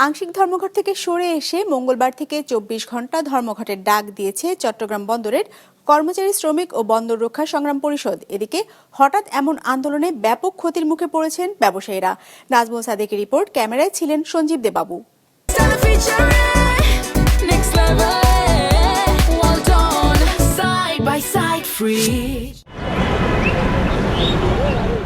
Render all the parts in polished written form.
আংশিক ধর্মঘট থেকে সরে এসে মঙ্গলবার থেকে ২৪ ঘন্টা ধর্মঘটের ডাক দিয়েছে চট্টগ্রাম বন্দরের কর্মচারী শ্রমিক ও বন্দর রক্ষা সংগ্রাম পরিষদ। এদিকে হঠাৎ এমন আন্দোলনে ব্যাপক ক্ষতির মুখে পড়েছেন ব্যবসায়ীরা। নাজমুল সাদেকের রিপোর্ট, ক্যামেরায় ছিলেন সঞ্জীব দেবাবু।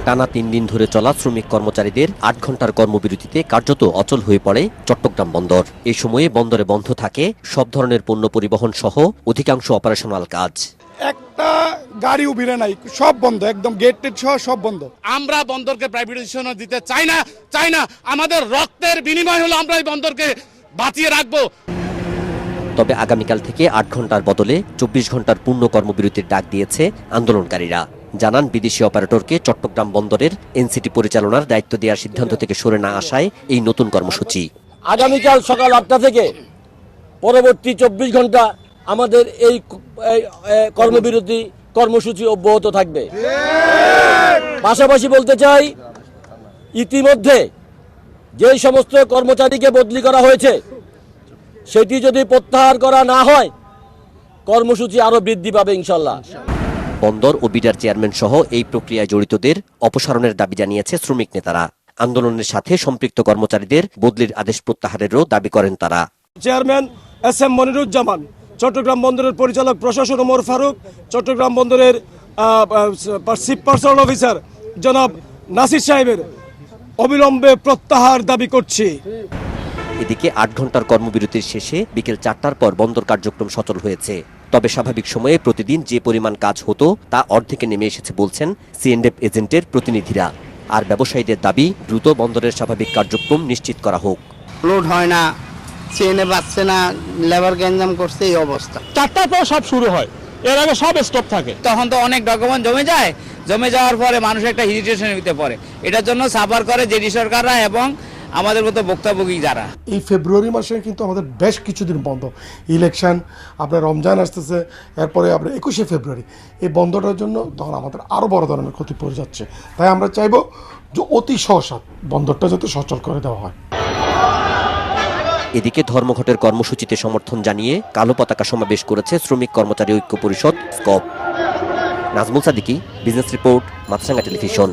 টানা ৩ দিন ধরে চলা শ্রমিক কর্মচারীদের ৮ ঘন্টার কর্মবিরতিতে কার্যত অচল হয়ে পড়ে চট্টগ্রাম বন্দর। এই সময়ে বন্দরে বন্ধ থাকে সব ধরনের পণ্য পরিবহন সহ অধিকাংশ অপারেশনাল কাজ। একটা গাড়ি উবিরে নাই, সব বন্ধ, একদম গেট টেট সহ সব বন্ধ। আমরা বন্দরকে প্রাইভেটাইজেশন দিতে চাই না। আমাদের রক্তের বিনিময় হলো আমরা এই বন্দরকে বাঁচিয়ে রাখবো। তবে আগামীকাল থেকে ৮ ঘন্টার বদলে ২৪ ঘন্টার পূর্ণ কর্মবিরতির ডাক দিয়েছে আন্দোলনকারীরা। জানান, বিদেশি অপারেটরকে চট্টগ্রাম বন্দরের এনসিটি পরিচালনার দায়িত্ব দেওয়ার সিদ্ধান্ত থেকে সরে না আসায় এই নতুন কর্মসূচি। আগামীকাল সকাল ৮টা থেকে পরবর্তী ২৪ ঘন্টা আমাদের এই কর্মবিরতি কর্মসূচি অব্যাহত থাকবে। পাশাপাশি বলতে চাই, ইতিমধ্যে যে সমস্ত কর্মচারীকে বদলি করা হয়েছে সেটি যদি প্রত্যাহার করা না হয় কর্মসূচি আরো বৃদ্ধি পাবে ইনশাল্লাহ। বন্দর ও বিডার চেয়ারম্যান সহ এই প্রক্রিয়ায় জড়িতদের অপসারণের দাবি জানিয়েছে শ্রমিক নেতারা। আন্দোলনের সাথে সম্পৃক্ত কর্মচারীদের বদলির আদেশ প্রত্যাহারেরও দাবি করেন তারা। Chairman SM. মনিরুজ্জামান, চট্টগ্রাম বন্দরের পরিচালক প্রশাসন ওমর ফারুক, চট্টগ্রাম বন্দরের চিফ পার্সোনাল অফিসার জনাব নাসির সাহেবের অবিলম্বে প্রত্যাহার দাবি করছি। এদিকে ৮ ঘন্টার কর্মবিরতির শেষে বিকেল ৪টার পর বন্দর কার্যক্রম সচল হয়েছে। তবে স্বাভাবিক সময়ে প্রতিদিন যে পরিমাণ কাজ হতো তা অর্ধেকে নেমে এসেছে বলছেন সিএনএফ এজেন্টের প্রতিনিধিরা। আর ব্যবসায়ীদের দাবি, দ্রুত বন্দরের স্বাভাবিক কার্যক্রম নিশ্চিত করা হোক। লোড হয় না, সিএনএফ আসছে না, লেবার গ্যাঞ্জাম করছে, এই অবস্থা। ৪টার পর সব শুরু হয়, এর আগে সব স্টপ থাকে। তখন তো অনেক ডকুমেন্ট জমে যাওয়ার পরে মানুষ একটা হেজিটেশন হতে পারে। এটার জন্য সাফার করে জেডি সরকাররা এবং আমাদের মতো ভোক্তাভোগী যারা। এই ফেব্রুয়ারি মাসে কিন্তু আমাদের বেশ কিছুদিন বন্ধ, ইলেকশন, আপনার রমজান আসতেছে, এরপরে আপনার ২১শে ফেব্রুয়ারি, এই বন্ধটার জন্য তখন আমাদের আরও বড় ধরনের ক্ষতি পড়ে যাচ্ছে। তাই আমরা চাইবো যে অতি সহসা বন্দরটা যাতে সচল করে দেওয়া হয়। এদিকে ধর্মঘটের কর্মসূচিতে সমর্থন জানিয়ে কালো পতাকা সমাবেশ করেছে শ্রমিক কর্মচারী ঐক্য পরিষদ স্কপ। নাজমুল সাদিকি, বিজনেস রিপোর্ট, মাছরাঙ্গা টেলিভিশন।